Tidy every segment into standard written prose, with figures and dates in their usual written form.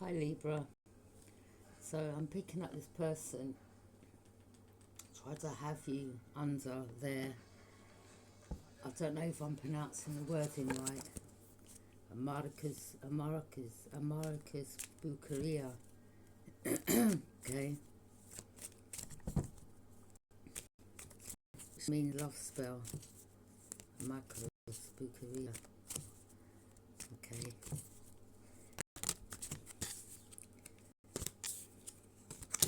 Hi Libra. So I'm picking up this person, try to have you under their, I don't know if I'm pronouncing the wording right, Amaricus Bucaria. Okay, which means love spell. Amaricus Bucaria. Okay.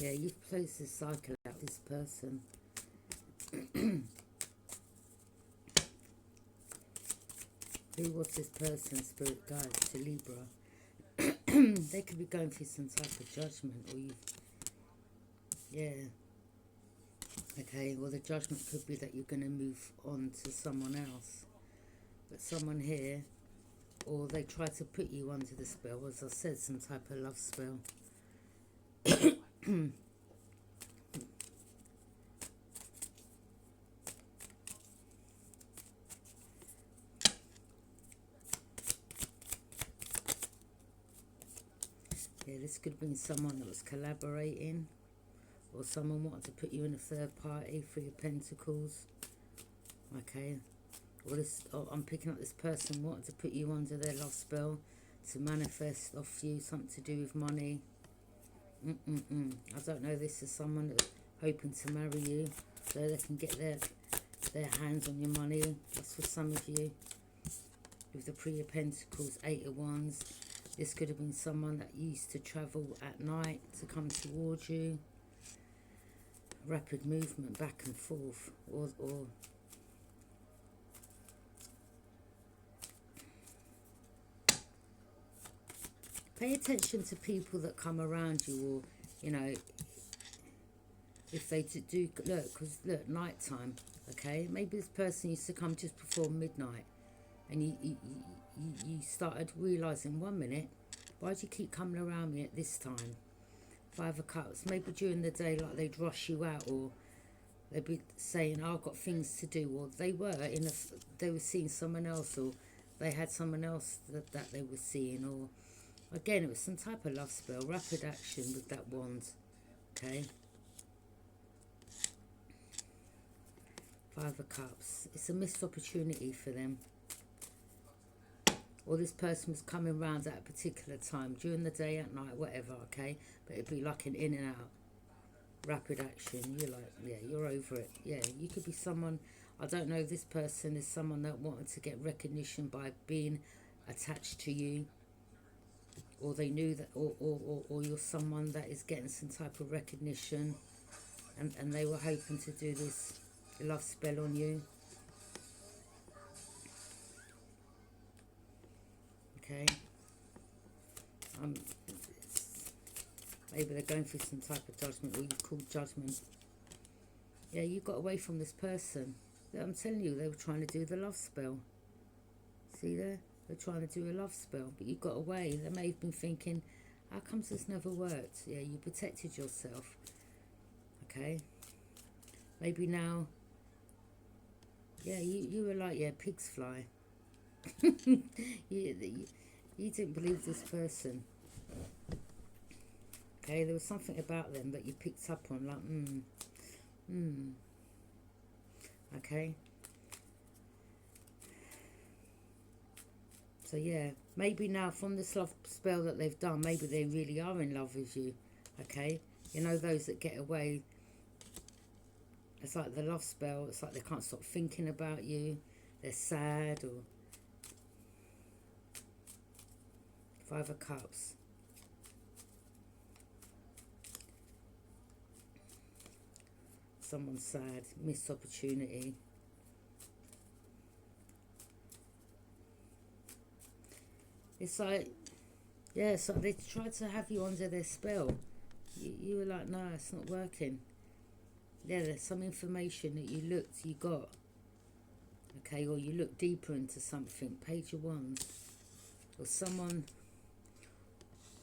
Yeah, you've placed this cycle out this person. Who was this person, spirit guide to Libra? They could be going through some type of judgment, or you've, yeah. Okay, well the judgment could be that you're going to move on to someone else. But someone here, or they try to put you under the spell, as I said, some type of love spell. Yeah, this could have been someone that was collaborating, or someone wanted to put you in a third party, Three of Pentacles. Okay, or this, I'm picking up this person wanted to put you under their love spell to manifest off you something to do with money. I don't know, this is someone that's hoping to marry you so they can get their hands on your money. That's for some of you. With the Three of Pentacles, Eight of Wands. This could have been someone that used to travel at night to come towards you. Rapid movement back and forth. Or pay attention to people that come around you, or, you know, if they do look, because look, night time, okay? Maybe this person used to come just before midnight, and you started realising, 1 minute, why do you keep coming around me at this time? Five of Cups. Maybe during the day, like they'd rush you out, or they'd be saying, oh, I've got things to do, or they were seeing someone else, or they had someone else that they were seeing, or again, it was some type of love spell. Rapid action with that wand. Okay. Five of Cups. It's a missed opportunity for them. Or this person was coming round at a particular time, during the day, at night, whatever, okay? But it'd be like an in and out. Rapid action. You're like, yeah, you're over it. Yeah, you could be someone, I don't know, this person is someone that wanted to get recognition by being attached to you. Or they knew that, or you're someone that is getting some type of recognition, and they were hoping to do this love spell on you. Okay. Maybe they're going through some type of judgment, or you call judgment. Yeah, you got away from this person. I'm telling you, they were trying to do the love spell. See there? They're trying to do a love spell, but you got away. They may have been thinking, how comes this never worked? Yeah, you protected yourself. Okay. Maybe now, yeah, you were like, yeah, pigs fly. you didn't believe this person. Okay, there was something about them that you picked up on, like, Okay. So yeah, maybe now from this love spell that they've done, maybe they really are in love with you. Okay, you know those that get away. It's like the love spell. It's like they can't stop thinking about you. They're sad, or Five of Cups. Someone's sad, missed opportunity. It's like, yeah, so they tried to have you under their spell. You were like, no, it's not working. Yeah, there's some information that you got. Okay, or you look deeper into something. Page of Wands. Or someone,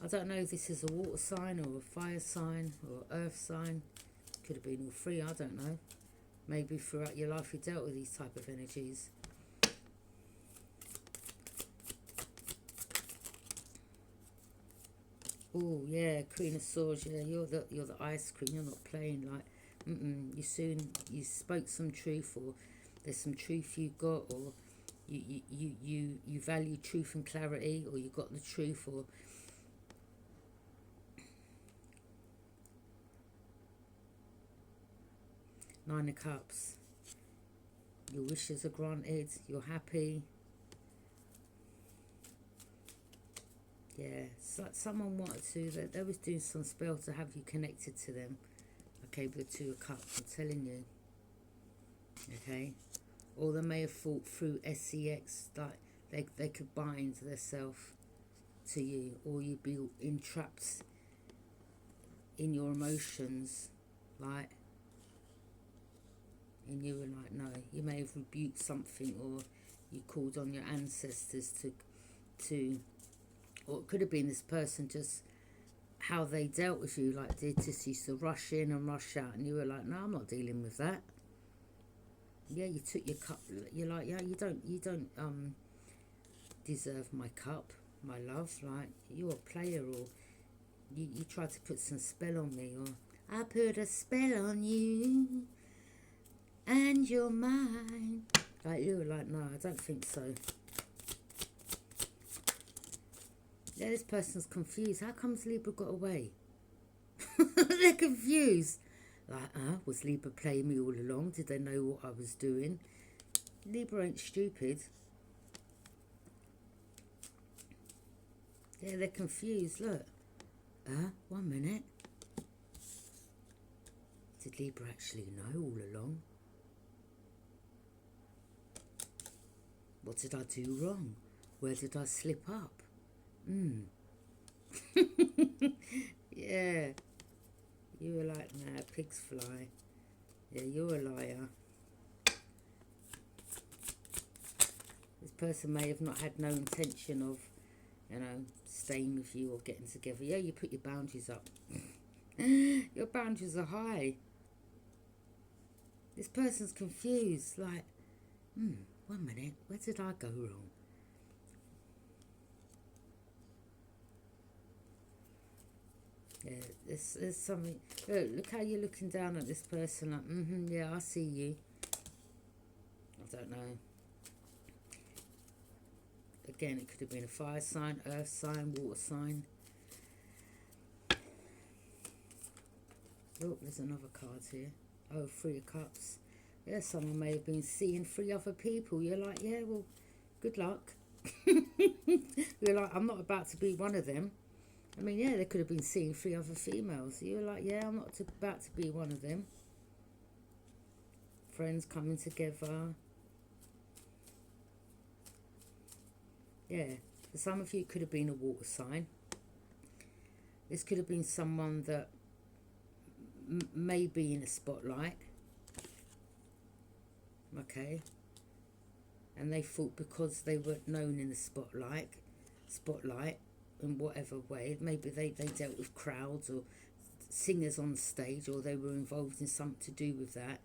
I don't know if this is a water sign, or a fire sign, or earth sign. Could have been all three, I don't know. Maybe throughout your life you dealt with these type of energies. Oh yeah, Queen of Swords. Yeah, you're the ice cream. You're not playing like. You spoke some truth, or there's some truth you got, or you value truth and clarity, or you got the truth, or Nine of Cups. Your wishes are granted. You're happy. Yeah, so someone wanted to. They was doing some spell to have you connected to them. Okay, with the Two of Cups, I'm telling you. Okay, or they may have fought through sex, like they could bind themselves to you, or you'd be entrapped in your emotions, like, and you were like, no. You may have rebuked something, or you called on your ancestors to, or it could have been this person just how they dealt with you, like they just used to rush in and rush out, and you were like, no, I'm not dealing with that. Yeah, you took your cup. You're like, yeah, you don't deserve my cup, my love. Like, you're a player, or you tried to put some spell on me, or I put a spell on you and you're mine. Like, you were like, no, I don't think so. Yeah, this person's confused. How comes Libra got away? They're confused. Like, was Libra playing me all along? Did they know what I was doing? Libra ain't stupid. Yeah, they're confused. Look. 1 minute. Did Libra actually know all along? What did I do wrong? Where did I slip up? Yeah. You were like, nah, pigs fly. Yeah, you're a liar. This person may have not had no intention of, staying with you or getting together. Yeah, you put your boundaries up. Your boundaries are high. This person's confused. Like, 1 minute, where did I go wrong? Yeah, there's something. Look how you're looking down at this person. Like, yeah, I see you. I don't know. Again, it could have been a fire sign, earth sign, water sign. Oh, there's another card here. Oh, 3 of Cups. Yeah, someone may have been seeing 3 other people. You're like, yeah, well, good luck. You're like, I'm not about to be one of them. I mean, yeah, they could have been seeing 3 other females. You're like, yeah, I'm not about to be one of them. Friends coming together. Yeah, for some of you, it could have been a water sign. This could have been someone that may be in a spotlight. Okay. And they thought because they were known in the spotlight, in whatever way, maybe they dealt with crowds or singers on stage, or they were involved in something to do with that.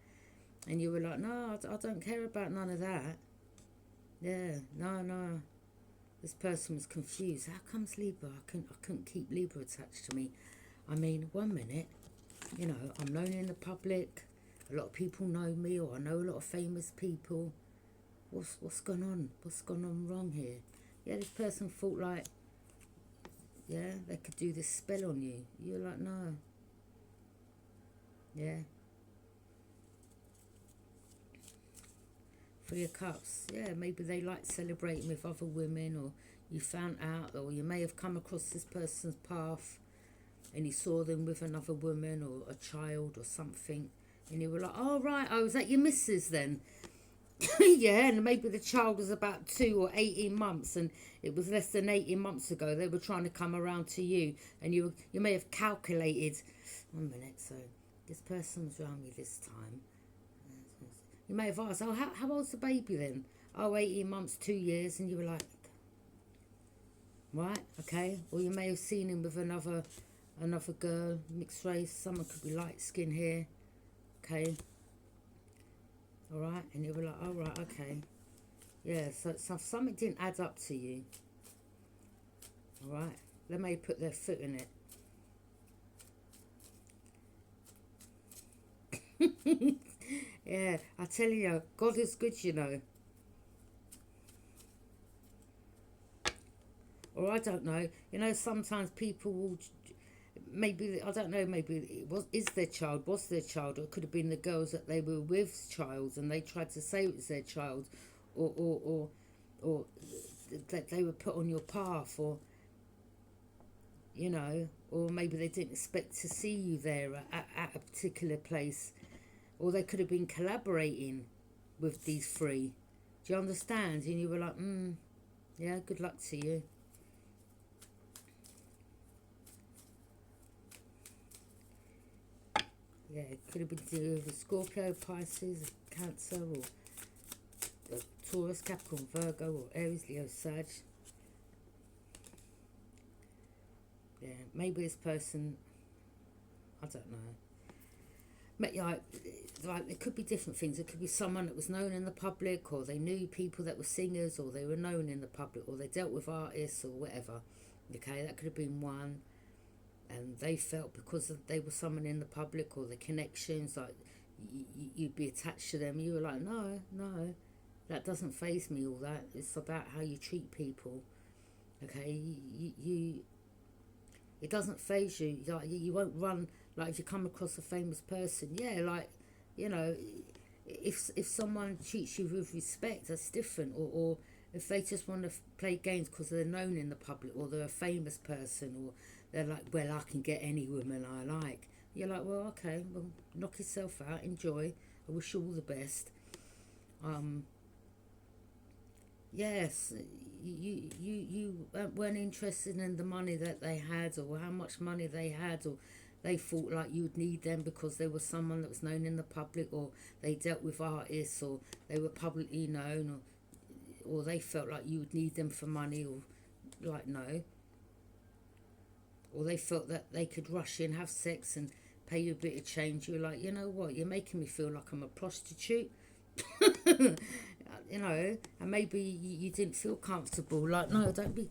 And you were like, no, I don't care about none of that. Yeah, no. This person was confused. How comes Libra? I couldn't keep Libra attached to me. I mean, 1 minute, I'm known in the public. A lot of people know me, or I know a lot of famous people. What's gone on? What's gone on wrong here? Yeah, this person thought like, yeah, they could do this spell on you. You're like, no. Yeah. 3 of Cups. Yeah, maybe they like celebrating with other women, or you found out, or you may have come across this person's path and you saw them with another woman or a child or something, and you were like, oh, right, was that your missus then? Yeah, and maybe the child was about 2 or 18 months, and it was less than 18 months ago they were trying to come around to you, and you may have calculated, 1 minute, so this person was around me this time. You may have asked, oh, how old's the baby then? Oh, 18 months, 2 years, and you were like, right, okay. Or you may have seen him with another girl, mixed race, someone could be light skin here, okay. All right, and you were like, oh, right, okay. Yeah, so something didn't add up to you. All right. They may put their foot in it. Yeah, I tell you, God is good, you know. Or I don't know. You know, sometimes people will, maybe, I don't know, maybe it was their child, or it could have been the girls that they were with's child, and they tried to say it was their child, or that they were put on your path, or, you know, or maybe they didn't expect to see you there at a particular place, or they could have been collaborating with these three. Do you understand? And you were like, yeah, good luck to you. Yeah, it could have been to do with Scorpio, Pisces, Cancer, or Taurus, Capricorn, Virgo, or Aries, Leo, Sag. Yeah, maybe this person, I don't know. Like it could be different things. It could be someone that was known in the public, or they knew people that were singers, or they were known in the public, or they dealt with artists, or whatever. Okay, that could have been one. And they felt because they were someone in the public, or the connections, like you'd be attached to them. You were like, no, that doesn't faze me. All that, it's about how you treat people. Okay, it doesn't faze you. Like, you won't run. Like if you come across a famous person, yeah, like, you know, if someone treats you with respect, that's different. Or if they just want to play games because they're known in the public, or they're a famous person, or they're like, well, I can get any woman I like. You're like, well, okay, well, knock yourself out, enjoy. I wish you all the best. Yes, you weren't interested in the money that they had, or how much money they had, or they thought like you would need them because they were someone that was known in the public, or they dealt with artists, or they were publicly known, or they felt like you would need them for money, or like no. Or they felt that they could rush in, have sex, and pay you a bit of change. You're like, you know what, you're making me feel like I'm a prostitute. You know, and maybe you didn't feel comfortable. Like, no, don't be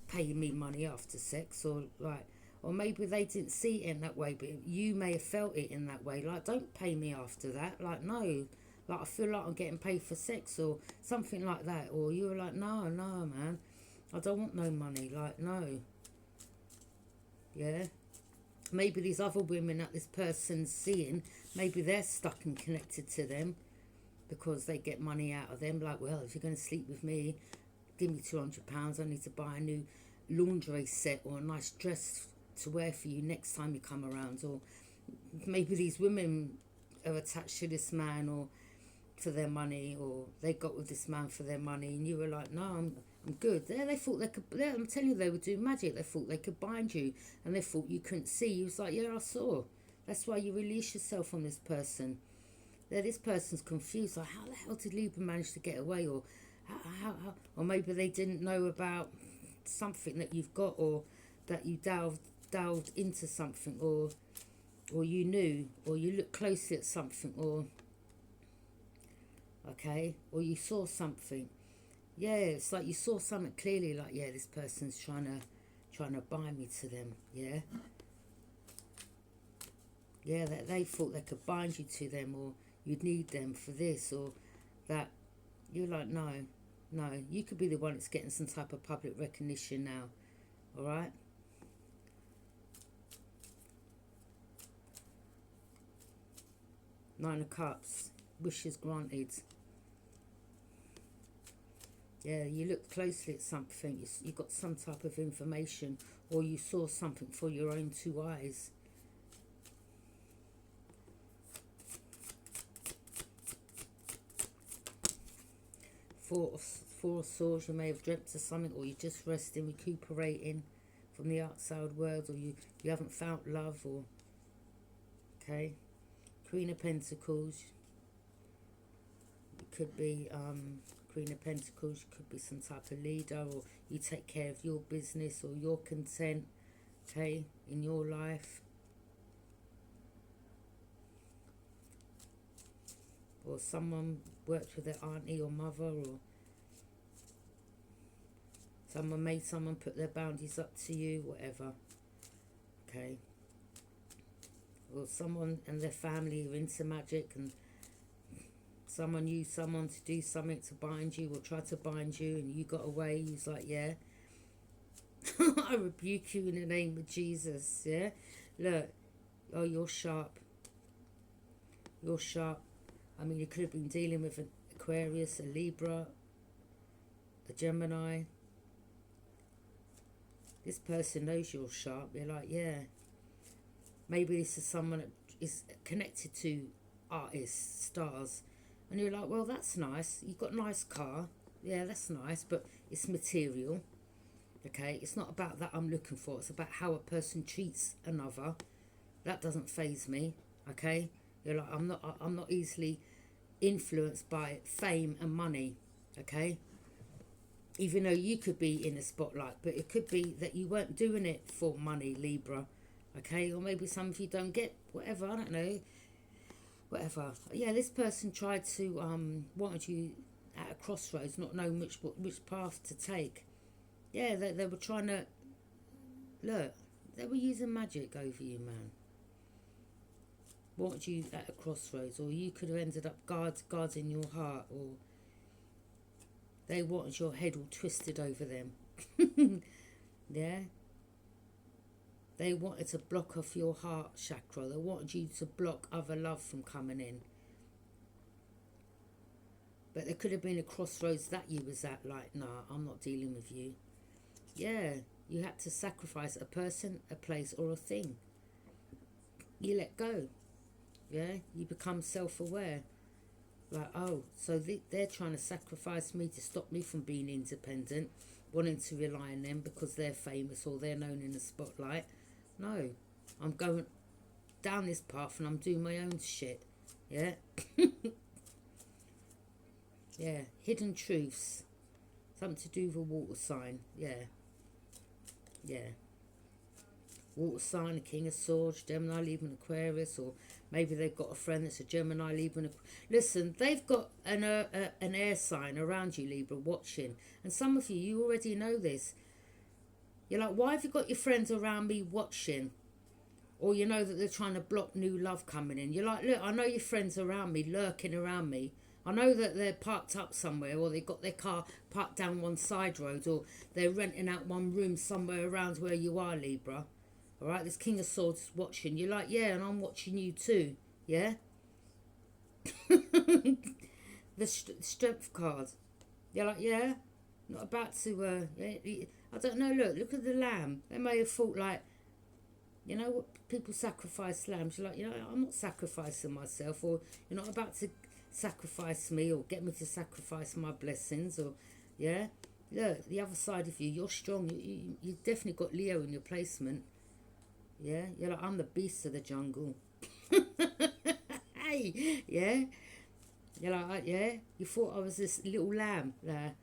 paying me money after sex, or like, or maybe they didn't see it in that way, but you may have felt it in that way. Like, don't pay me after that. Like, no, like I feel like I'm getting paid for sex, or something like that. Or you were like, no, man, I don't want no money. Like, no. Yeah. Maybe these other women that this person's seeing, maybe they're stuck and connected to them because they get money out of them. Like, well, if you're going to sleep with me, give me £200. I need to buy a new lingerie set, or a nice dress to wear for you next time you come around. Or maybe these women are attached to this man, or for their money, or they got with this man for their money, and you were like, no, I'm good. They thought they could. I'm telling you, they were doing magic. They thought they could bind you, and they thought you couldn't see. You was like, yeah, I saw. That's why you release yourself from this person. This person's confused. Like, how the hell did Libra manage to get away? Or how or maybe they didn't know about something that you've got, or that you delved into something, or you knew, or you looked closely at something, or okay, or you saw something. Yeah, it's like you saw something clearly. Like, yeah, this person's trying to bind me to them. Yeah, that they thought they could bind you to them, or you'd need them for this or that. You're like, no, you could be the one that's getting some type of public recognition now. All right. Nine of Cups, wishes granted. Yeah, you looked closely at something. You got some type of information, or you saw something for your own two eyes. Four of Swords, you may have dreamt of something, or you're just resting, recuperating from the outside world, or you haven't found love, or okay. Queen of Pentacles. It could be Queen of Pentacles, could be some type of leader, or you take care of your business, or you're content, okay, in your life. Or someone works with their auntie or mother, or Someone made someone put their boundaries up to you, whatever. Okay. Or someone and their family are into magic, and someone used someone to do something to bind you or try to bind you, and you got away. You was like, yeah. I rebuke you in the name of Jesus, yeah? Look, oh, you're sharp. You're sharp. I mean, you could have been dealing with an Aquarius, a Libra, a Gemini. This person knows you're sharp. They're like, yeah. Maybe this is someone that is connected to artists, stars. And you're like, well, that's nice. You've got a nice car. Yeah, that's nice, but it's material. Okay, it's not about that I'm looking for. It's about how a person treats another. That doesn't faze me. Okay, you're like, I'm not easily influenced by fame and money. Okay, even though you could be in the spotlight, but it could be that you weren't doing it for money, Libra. Okay, or maybe some of you don't get whatever. I don't know. Whatever. Yeah, this person tried to wanted you at a crossroads, not knowing which path to take. Yeah, they were trying to... Look, they were using magic over you, man. Wanted you at a crossroads, or you could have ended up guards in your heart, or they wanted your head all twisted over them. Yeah? They wanted to block off your heart chakra. They wanted you to block other love from coming in. But there could have been a crossroads that you was at, like, nah, I'm not dealing with you. Yeah, you had to sacrifice a person, a place, or a thing. You let go. Yeah, you become self-aware. Like, oh, so they're trying to sacrifice me to stop me from being independent, wanting to rely on them because they're famous or they're known in the spotlight. No, I'm going down this path and I'm doing my own shit. Yeah? Yeah, hidden truths. Something to do with a water sign. Yeah. Yeah. Water sign, a King of Swords, Gemini, Libra, and Aquarius, or maybe they've got a friend that's a Gemini, Libra, and listen, they've got an air sign around you, Libra, watching. And some of you already know this. You're like, why have you got your friends around me watching? Or you know that they're trying to block new love coming in. You're like, look, I know your friends around me, lurking around me. I know that they're parked up somewhere, or they've got their car parked down one side road, or they're renting out one room somewhere around where you are, Libra. All right, this King of Swords watching. You're like, yeah, and I'm watching you too. Yeah? The Strength card. You're like, yeah, not about to, I don't know, look at the lamb. They may have thought like, you know what, people sacrifice lambs. You're like, you know, I'm not sacrificing myself, or you're not about to sacrifice me or get me to sacrifice my blessings, or, yeah? Look, the other side of you, you're strong. You definitely got Leo in your placement. Yeah? You're like, I'm the beast of the jungle. Hey, yeah? You're like, yeah? You thought I was this little lamb there.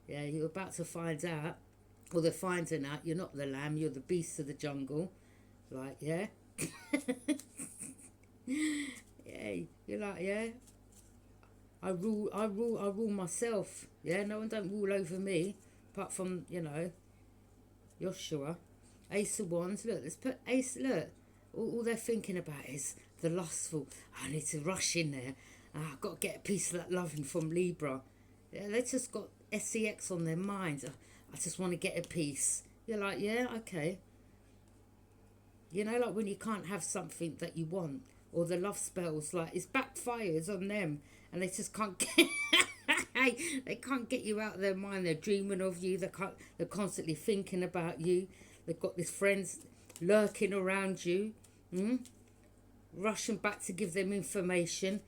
Yeah, you're about to find out, or they're finding out you're not the lamb, you're the beast of the jungle. Like, yeah? Yeah, you're like, yeah? I rule myself. Yeah, no one don't rule over me, apart from, you know, Joshua. Ace of Wands, look, let's put Ace, look. All they're thinking about is the lustful. I need to rush in there. I've got to get a piece of that loving from Libra. Yeah, they just got sex on their minds. I just want to get a piece. You're like, yeah, okay. You know, like when you can't have something that you want, or the love spells, like it's backfires on them, and they just can't get. They can't get you out of their mind. They're dreaming of you. They're constantly thinking about you. They've got these friends lurking around you, rushing back to give them information.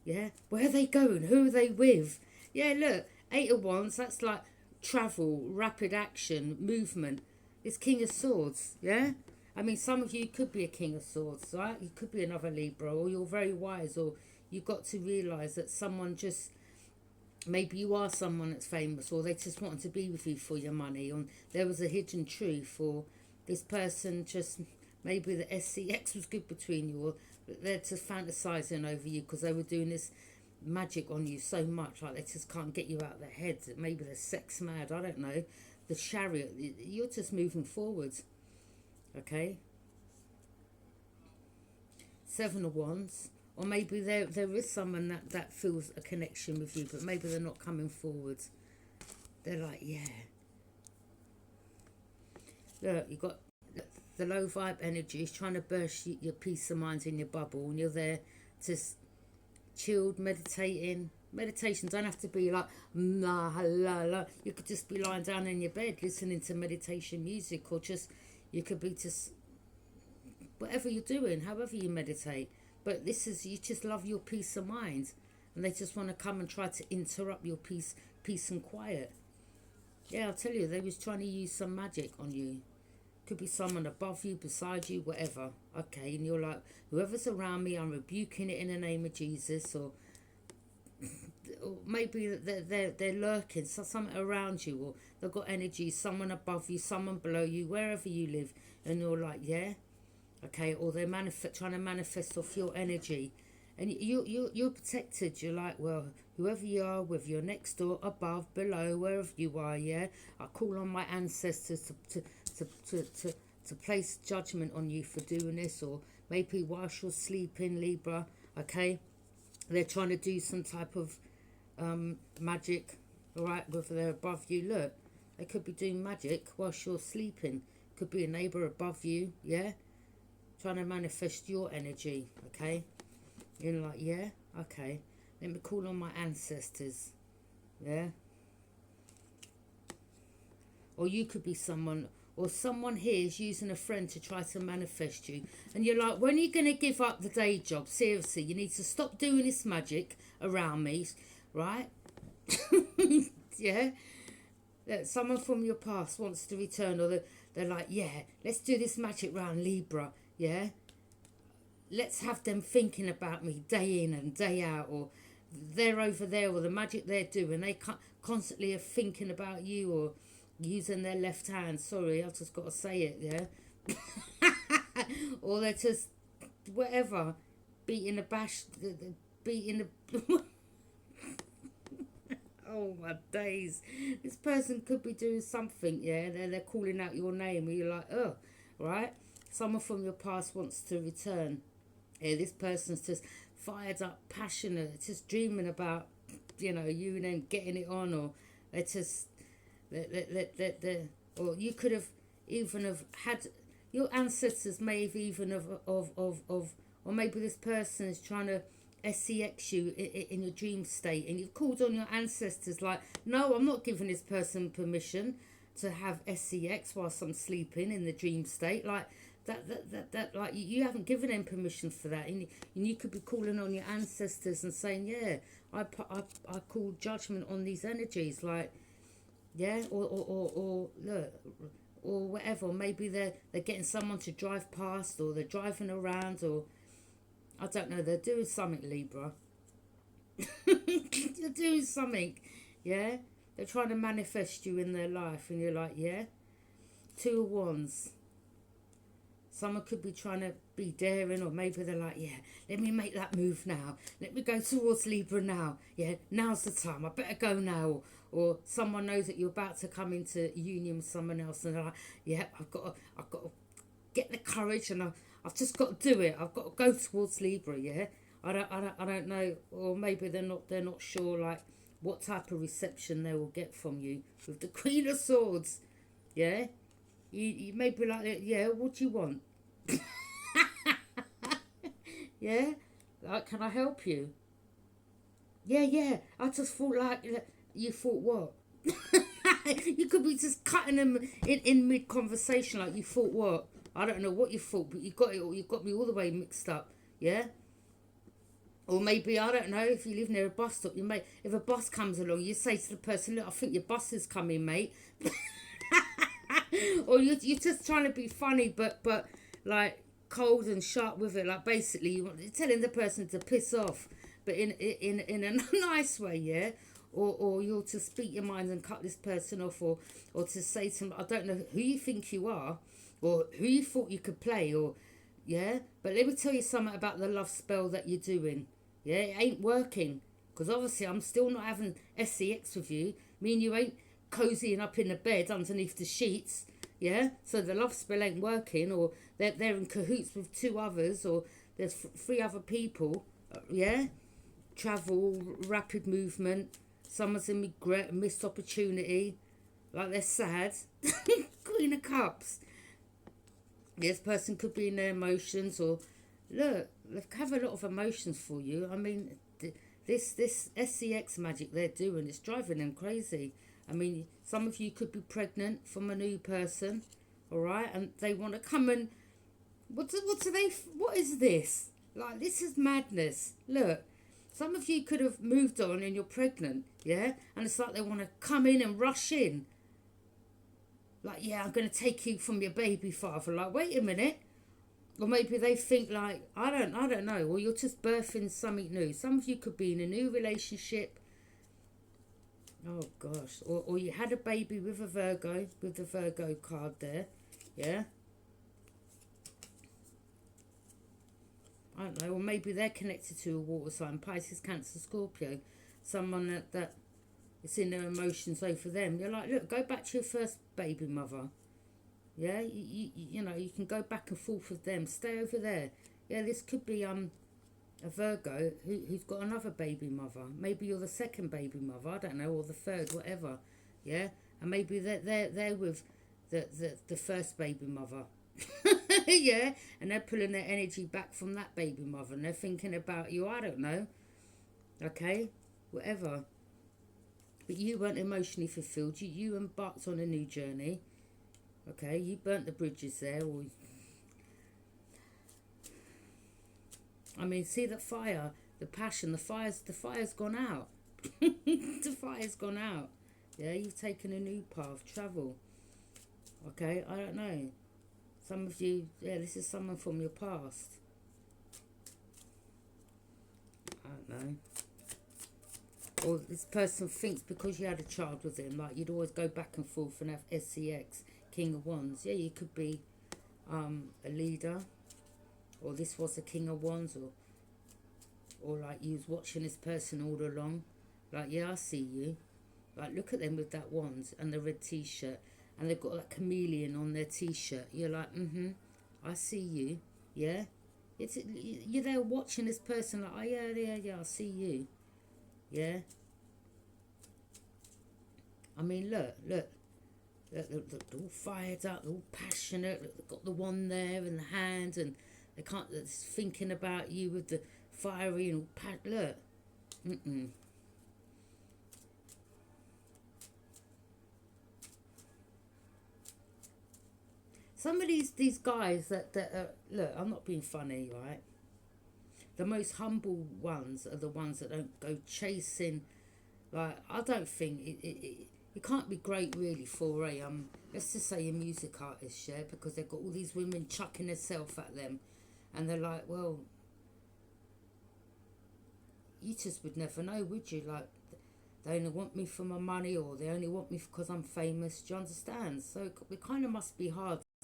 Yeah, where are they going? Who are they with? Yeah, look, 8 of Wands. That's like travel, rapid action, movement. It's King of Swords. Yeah. I mean, some of you could be a King of Swords, right? You could be another Libra, or you're very wise, or you've got to realise that someone just, maybe you are someone that's famous, or they just wanted to be with you for your money, or there was a hidden truth, or this person just, maybe the SCX was good between you, or they're just fantasising over you because they were doing this magic on you so much, like they just can't get you out of their heads. Maybe they're sex mad, I don't know. the Chariot. You're just moving forwards, okay? Seven of Wands. Or maybe there is someone that feels a connection with you, but maybe they're not coming forwards. They're like, yeah. Look, you got the low vibe energy is trying to burst your peace of mind in your bubble, and you're there just chilled, meditating. Meditation don't have to be like la la la. You could just be lying down in your bed listening to meditation music, or just you could be just whatever you're doing, however you meditate. But this is, you just love your peace of mind, and they just want to come and try to interrupt your peace and quiet. Yeah, I'll tell you, they was trying to use some magic on you. Could be someone above you, beside you, whatever. Okay, and you're like, whoever's around me, I'm rebuking it in the name of Jesus. Or maybe they're lurking, so something around you, or they've got energy, someone above you, someone below you, wherever you live, and you're like, yeah. Okay, or they're trying to manifest off your energy, and you're protected. You're like, well, whoever you are, with your next door, above, below, wherever you are, yeah. I call on my ancestors to place judgment on you for doing this, or maybe whilst you're sleeping, Libra. Okay, they're trying to do some type of magic, all right, whether they're above you. Look, they could be doing magic whilst you're sleeping. Could be a neighbour above you, yeah. Trying to manifest your energy, okay? You're like, yeah, okay. Let me call on my ancestors, yeah? Or you could be someone, or someone here is using a friend to try to manifest you. And you're like, when are you going to give up the day job? Seriously, you need to stop doing this magic around me, right? Yeah? That someone from your past wants to return, or they're like, yeah, let's do this magic round Libra. Yeah, let's have them thinking about me day in and day out, or they're over there, or the magic they're doing, they constantly are thinking about you, or using their left hand. Sorry, I've just got to say it, yeah. Or they're just whatever, beating the beating the. Oh my days! This person could be doing something, yeah. They're calling out your name, and you're like, oh, right. Someone from your past wants to return. Yeah, this person's just fired up, passionate, just dreaming about, you and them getting it on, or they're just, or you could have even have had, your ancestors may have even or maybe this person is trying to sex you in your dream state, and you've called on your ancestors like, no, I'm not giving this person permission to have sex whilst I'm sleeping in the dream state, like, that like you haven't given them permission for that, and you could be calling on your ancestors and saying, yeah, I call judgment on these energies, like, yeah, or look, or whatever. Maybe they're getting someone to drive past, or they're driving around, or I don't know, they're doing something, Libra. You're doing something, yeah. They're trying to manifest you in their life, and you're like, yeah. Two of Wands. Someone could be trying to be daring, or maybe they're like, yeah, let me make that move now. Let me go towards Libra now. Yeah, now's the time. I better go now. Or someone knows that you're about to come into union with someone else, and they're like, yeah, I've got to get the courage, and I've just got to do it. I've got to go towards Libra. Yeah, I don't know, or maybe they're not sure like what type of reception they will get from you with the Queen of Swords. Yeah. You may be like, yeah, what do you want? Yeah? Like, can I help you? Yeah. I just thought like, you thought what? You could be just cutting them in mid-conversation, like, you thought what? I don't know what you thought, but you got me all the way mixed up. Yeah? Or maybe, I don't know, if you live near a bus stop, if a bus comes along, you say to the person, look, I think your bus is coming, mate. Or you're just trying to be funny, but like cold and sharp with it. Like, basically, you're telling the person to piss off, but in a nice way, yeah. Or you're to speak your mind and cut this person off, or to say to them, I don't know who you think you are, or who you thought you could play, or yeah. But let me tell you something about the love spell that you're doing. Yeah, it ain't working, because obviously I'm still not having sex with you. Me and you ain't cozying up in the bed underneath the sheets, yeah? So the love spell ain't working, or they're in cahoots with two others, or there's three other people, yeah? Travel, rapid movement, someone's in regret, a missed opportunity, like they're sad. Queen of Cups. This person could be in their emotions, or look, they have a lot of emotions for you. I mean, this SCX magic they're doing, it's driving them crazy. I mean, some of you could be pregnant from a new person, all right, and they want to come and what is this? Like, this is madness. Look, some of you could have moved on and you're pregnant, yeah, and it's like they want to come in and rush in. Like, yeah, I'm going to take you from your baby father. Like, wait a minute. Or maybe they think like, I don't know. Or you're just birthing something new. Some of you could be in a new relationship. Oh, gosh. Or you had a baby with a Virgo, with the Virgo card there. Yeah. I don't know. Or maybe they're connected to a water sign. Pisces, Cancer, Scorpio. Someone that it's in their emotions over them. You're like, look, go back to your first baby mother. Yeah, you know, you can go back and forth with them. Stay over there. Yeah, this could be a Virgo who's got another baby mother. Maybe you're the second baby mother, I don't know, or the third, whatever. Yeah, and maybe they're with the first baby mother. Yeah, and they're pulling their energy back from that baby mother, and they're thinking about you. I don't know. Okay, whatever. But you weren't emotionally fulfilled. You embarked on a new journey. Okay, you burnt the bridges there. Or, I mean, see the fire, the passion, the fire's gone out. The fire's gone out. Yeah, you've taken a new path, travel. Okay, I don't know. Some of you, yeah, this is someone from your past. I don't know. Or this person thinks because you had a child with him, like you'd always go back and forth and have SCX, King of Wands. Yeah, you could be a leader, or this was a King of Wands, or like you was watching this person all along. Like, yeah, I see you. Like, look at them with that wand and the red t-shirt, and they've got like chameleon on their t-shirt. You're like, I see you. Yeah, you're there watching this person like, oh yeah, I see you. Yeah. I mean, look, they're all fired up, they're all passionate. Look, they've got the wand there in the hand, and they're thinking about you with the fiery and all look. Some of these guys that are, look, I'm not being funny, right? The most humble ones are the ones that don't go chasing. Like, I don't think it can't be great really for a let's just say a music artist, yeah, because they've got all these women chucking themselves at them, and they're like, well, you just would never know, would you? Like, they only want me for my money, or they only want me because I'm famous. Do you understand? So it kind of must be hard